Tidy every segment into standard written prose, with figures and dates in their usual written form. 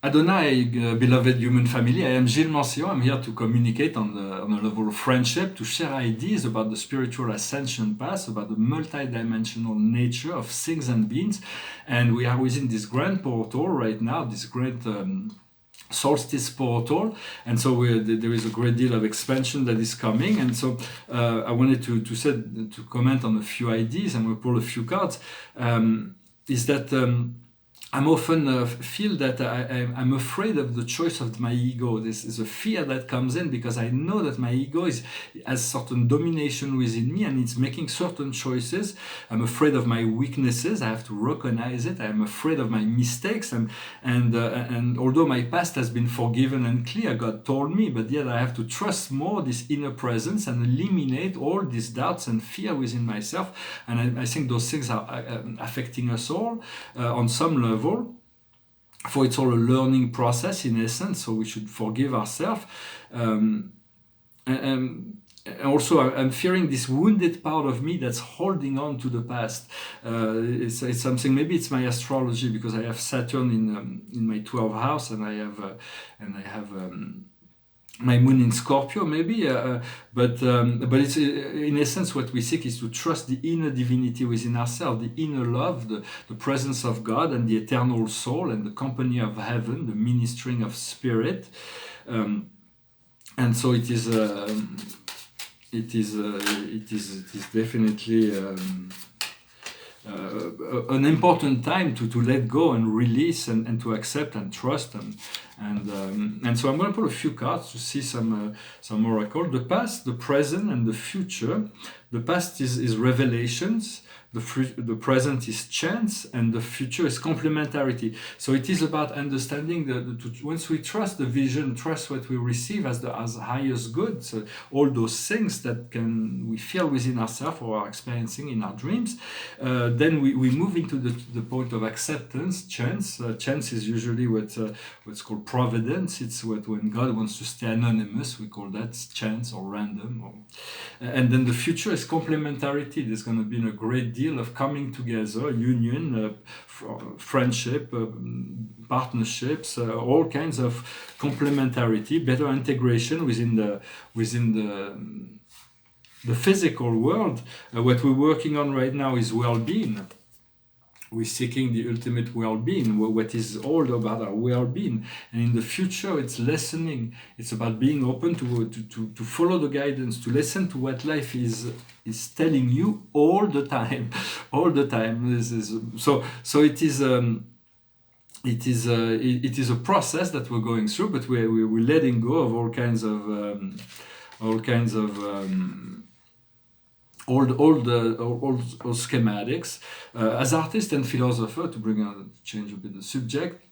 Adonai, beloved human family, I am Gilles Manciot. I'm here to communicate on a level of friendship, to share ideas about the spiritual ascension path, about the multidimensional nature of things and beings. And we are within this grand portal right now, this great solstice portal, and so there is a great deal of expansion that is coming. And so I wanted to comment on a few ideas, and we'll pull a few cards. Is that I'm often feel that I'm afraid of the choice of my ego. This is a fear that comes in because I know that my ego has certain domination within me and it's making certain choices. I'm afraid of my weaknesses. I have to recognize it. I'm afraid of my mistakes. And although my past has been forgiven and clear, God told me, but yet I have to trust more this inner presence and eliminate all these doubts and fear within myself. And I think those things are affecting us all on some level. For it's all a learning process in essence, so we should forgive ourselves. And also, I'm fearing this wounded part of me that's holding on to the past. It's something. Maybe it's my astrology because I have Saturn in my 12th house, and I have my moon in Scorpio, maybe, but it's in essence what we seek is to trust the inner divinity within ourselves, the inner love, the presence of God and the eternal soul and the company of heaven, the ministering of spirit, and so it is definitely. An important time to let go and release and to accept and trust and so I'm going to pull a few cards to see some oracle. The past, the present, and the future. The past is revelations. The present is chance, and the future is complementarity. So it is about understanding once we trust the vision, trust what we receive as highest good. So all those things that we feel within ourselves or are experiencing in our dreams, then we move into the point of acceptance. Chance. Chance is usually what's called providence. It's when God wants to stay anonymous, we call that chance or random. And then the future is complementarity. There's going to be a great deal of coming together, union, friendship, partnerships, all kinds of complementarity, better integration within the physical world. What we're working on right now is well-being. We're seeking the ultimate well-being, what is all about our well-being. And in the future, it's listening. It's about being open to follow the guidance, to listen to what life is telling you all the time, all the time. So it is. It is a process that we're going through, but we're letting go of all kinds of all schematics. As artist and philosopher, to change a bit the subject,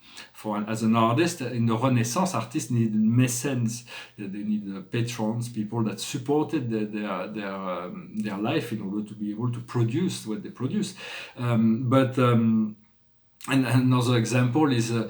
as an artist, in the Renaissance, artists needed mécènes. They need patrons, people that supported their life in order to be able to produce what they produce. And another example is what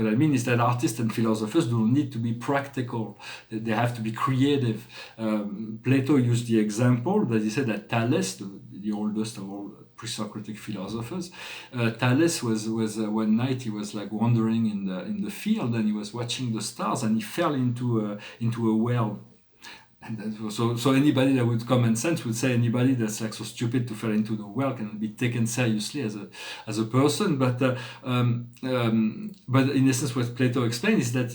I mean is that artists and philosophers don't need to be practical. They have to be creative. Plato used the example that he said that Thales, the oldest of all pre-Socratic philosophers, Thales was one night he was like wandering in the field and he was watching the stars and he fell into a well. And so anybody that would common sense would say anybody that's like so stupid to fall into the well can be taken seriously as a person. But in essence, what Plato explained is that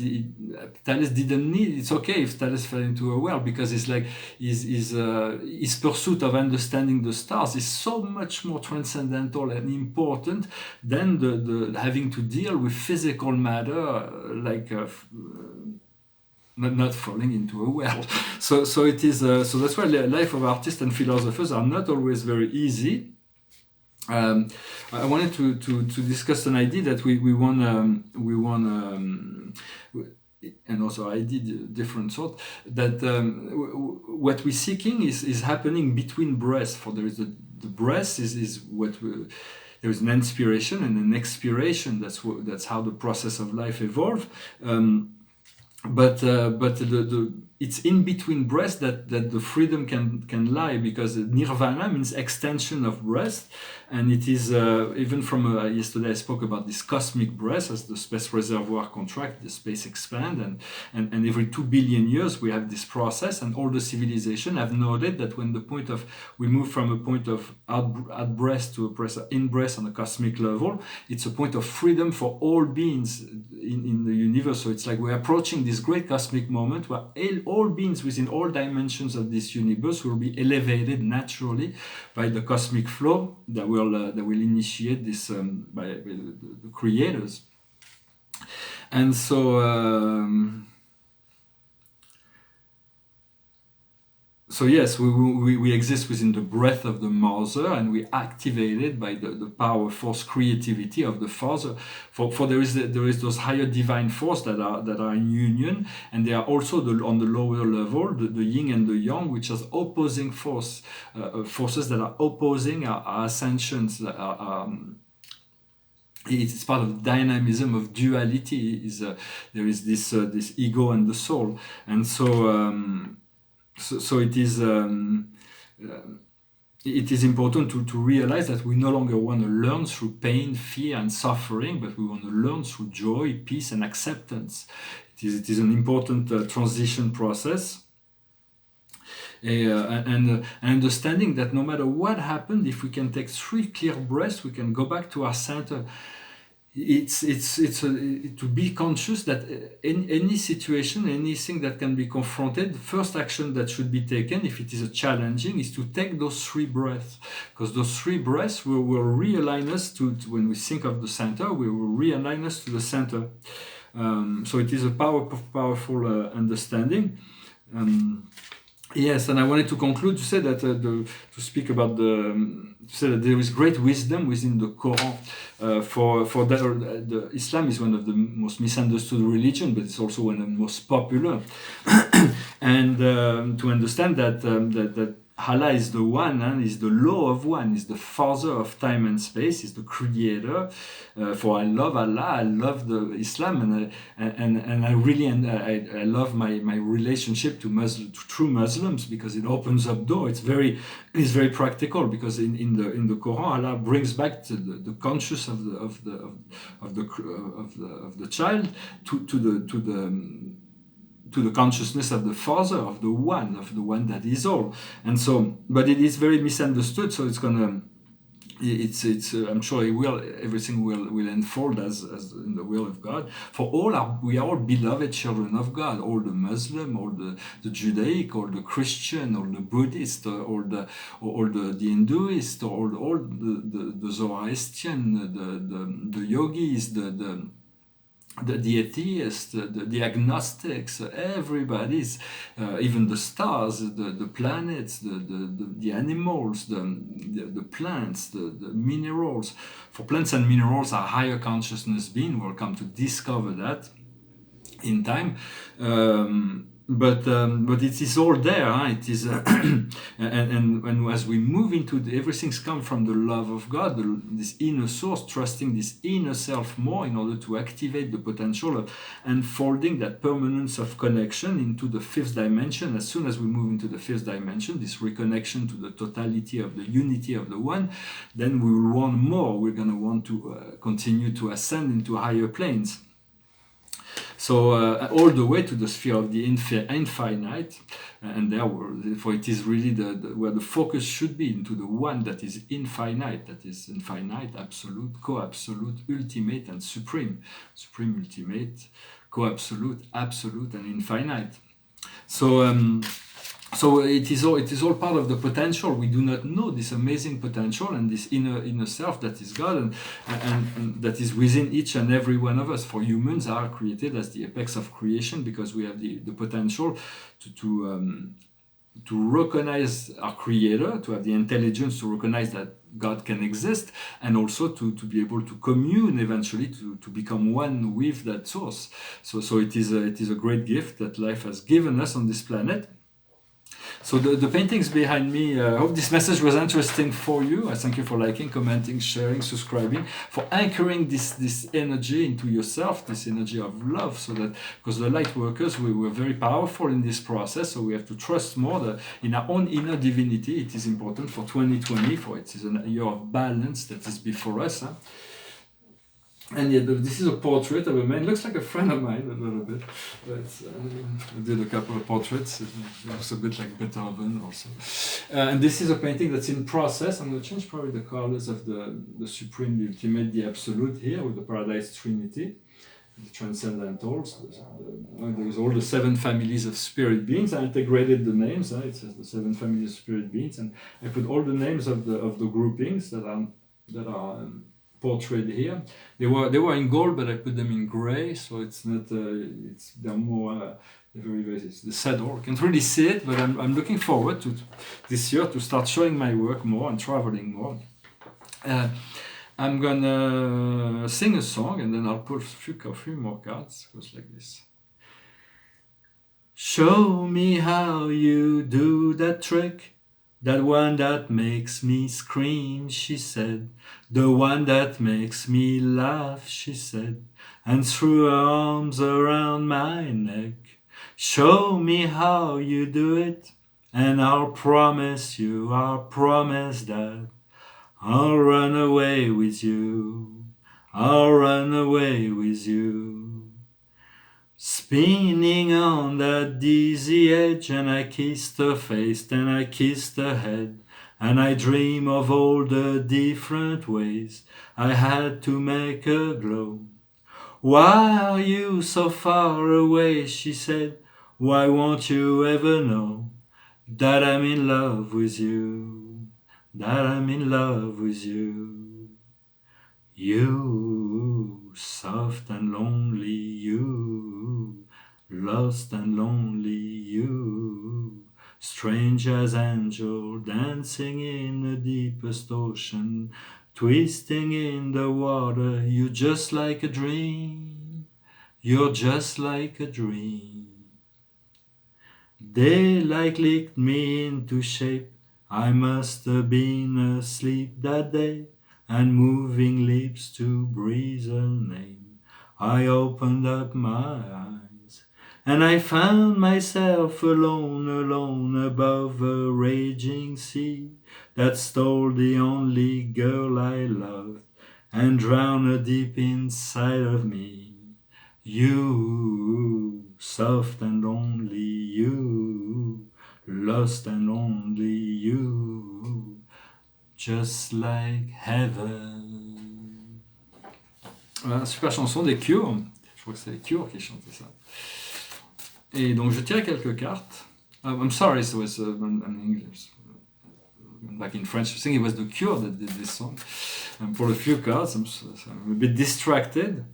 Thales didn't need. It's okay if Thales fell into a well because it's like his pursuit of understanding the stars is so much more transcendental and important than the having to deal with physical matter like. Not falling into a well. So it is. So that's why the life of artists and philosophers are not always very easy. I wanted to discuss an idea that we want, and also I did different sort, that what we're seeking is happening between breaths. For there is the breath is what there is an inspiration and an expiration. That's how the process of life evolves. But it's in between breaths that the freedom can lie, because nirvana means extension of breath, and it is even from yesterday I spoke about this cosmic breath as the space reservoir contract, the space expand, and every 2 billion years we have this process, and all the civilization have noted that when the point of we move from a point of out breath to a breath in breath on a cosmic level, it's a point of freedom for all beings in the universe. So it's like we're approaching this great cosmic moment where all beings within all dimensions of this universe will be elevated naturally by the cosmic flow that will initiate this by the creators. And so so yes, we exist within the breath of the mother, and we activated by the power, force, creativity of the father. For there is those higher divine force that are in union, and they are also on the lower level, the yin and the yang, which is opposing forces that are opposing our ascensions. It's part of dynamism of duality. There is this ego and the soul, and so. So it is important to realize that we no longer want to learn through pain, fear, and suffering, but we want to learn through joy, peace, and acceptance. It is an important transition process. And understanding that no matter what happened, if we can take 3 clear breaths, we can go back to our center. It's to be conscious that in any situation, anything that can be confronted, the first action that should be taken, if it is challenging, is to take those 3 breaths, because those 3 breaths will realign us to when we think of the center, we will realign us to the center. So it is a powerful understanding. Yes, and I wanted to conclude to say that to say that there is great wisdom within the Quran. For that, the Islam is one of the most misunderstood religion, but it's also one of the most popular. And to understand that Allah is the one, and is the law of one, is the father of time and space, is the creator. For I love Allah, I love the Islam, and I really I love my relationship to true Muslims, because it opens up door. It's very practical, because in the Quran, Allah brings back to the conscious of the child to the consciousness of the Father, of the one that is all. And so, but it is very misunderstood. So it's I'm sure everything will unfold as in the will of God. For we are all beloved children of God. All the Muslim, all the Judaic, all the Christian, all the Buddhist, all the Hinduist, all the Zoroastrian, the yogis, the atheists, the agnostics, everybody's, even the stars, the planets, the animals, the plants, the minerals. For plants and minerals, our higher consciousness being will come to discover that in time. But it is all there. Huh? It is, and as we move into everything's come from the love of God, this inner source, trusting this inner self more in order to activate the potential of unfolding that permanence of connection into the 5th dimension. As soon as we move into the 5th dimension, this reconnection to the totality of the unity of the one, then we will want more. We're going to want to continue to ascend into higher planes. So all the way to the sphere of the infinite, and therefore it is really where the focus should be, into the one that is infinite, absolute, co-absolute, ultimate, and supreme, ultimate, co-absolute, absolute, and infinite. So it is all part of the potential. We do not know this amazing potential and this inner self that is God and that is within each and every one of us. For humans are created as the apex of creation, because we have the potential to recognize our Creator, to have the intelligence to recognize that God can exist, and also to be able to commune eventually, to become one with that source. So it is a great gift that life has given us on this planet. So the paintings behind me, I hope this message was interesting for you. I thank you for liking, commenting, sharing, subscribing, for anchoring this energy into yourself, this energy of love, so that, because the light workers, we were very powerful in this process, so we have to trust more in our own inner divinity. It is important for 2020, for it is a year of balance that is before us. Huh? And yet, this is a portrait of a man. Looks like a friend of mine a little bit. But, I did a couple of portraits. It looks a bit like Beethoven also. And this is a painting that's in process. I'm going to change probably the colors of the Supreme, the Ultimate, the Absolute here with the Paradise Trinity, the Transcendentals. There's all the 7 families of spirit beings. I integrated the names. It says the 7 families of spirit beings, and I put all the names of the groupings that are portrayed here. They were in gold, but I put them in gray, so it's not. They're more it's the saddle. You can't really see it, but I'm looking forward to this year to start showing my work more and traveling more. I'm gonna sing a song, and then I'll put a few more cards. It goes like this. Show me how you do that trick. That one that makes me scream, she said. The one that makes me laugh, she said. And threw her arms around my neck. Show me how you do it, and I'll promise that I'll run away with you. I'll run away with you. Spinning on that dizzy edge, and I kissed her face, and I kissed her head, and I dream of all the different ways I had to make her glow. Why are you so far away, she said, why won't you ever know that I'm in love with you, that I'm in love with you. You, soft and lonely, you, lost and lonely, you, strange as angel dancing in the deepest ocean, twisting in the water. You're just like a dream, you're just like a dream. Daylight licked me into shape, I must have been asleep that day, and moving lips to breathe her name. I opened up my eyes, and I found myself alone above a raging sea that stole the only girl I loved and drowned her deep inside of me. You, soft and lonely, you, lost and lonely, you, just like heaven. Voilà, super chanson des Cure. Je crois que c'est les Cure qui chantaient ça. Et donc je tirais quelques cartes. I'm sorry, so it's in English. Back in French, I think it was the Cure that did this song. And for a few cards, I'm a bit distracted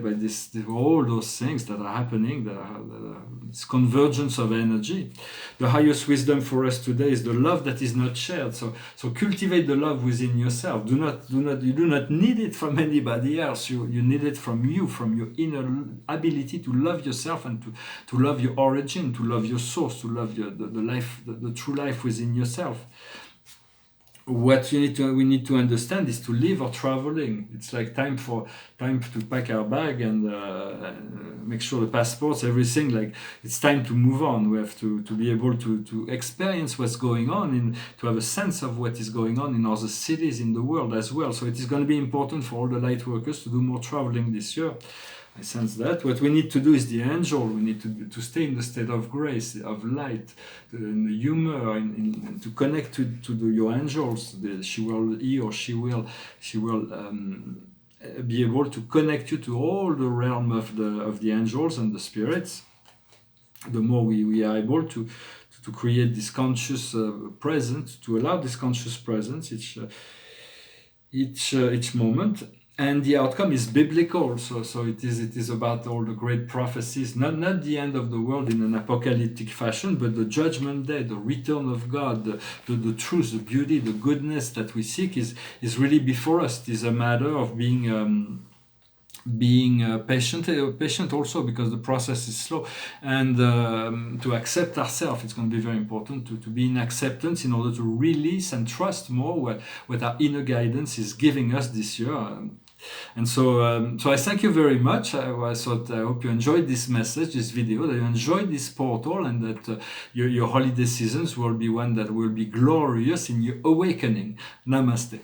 by all those things that are happening, this convergence of energy. The highest wisdom for us today is the love that is not shared. So cultivate the love within yourself. You do not need it from anybody else. You need it from you, from your inner ability to love yourself and to love your origin, to love your source, to love the life, the true life within yourself. What we need to understand is to live or traveling. It's like time to pack our bag and make sure the passports, everything. Like it's time to move on. We have to be able to experience what's going on, to have a sense of what is going on in other cities in the world as well. So it is going to be important for all the light workers to do more traveling this year. I sense that. What we need to do is the angel. We need to stay in the state of grace, of light, in the humor, and to connect to your angels. He or she will be able to connect you to all the realm of the angels and the spirits. The more we are able to create this conscious presence, to allow this conscious presence each moment. And the outcome is biblical, so it is about all the great prophecies, not the end of the world in an apocalyptic fashion, but the judgment day, the return of God, the truth, the beauty, the goodness that we seek is really before us. It is a matter of being being patient also because the process is slow, and to accept ourselves. It's going to be very important to be in acceptance in order to release and trust more what our inner guidance is giving us this year. And so I thank you very much. I hope you enjoyed this message, this video, that you enjoyed this portal, and that your holiday seasons will be one that will be glorious in your awakening. Namaste.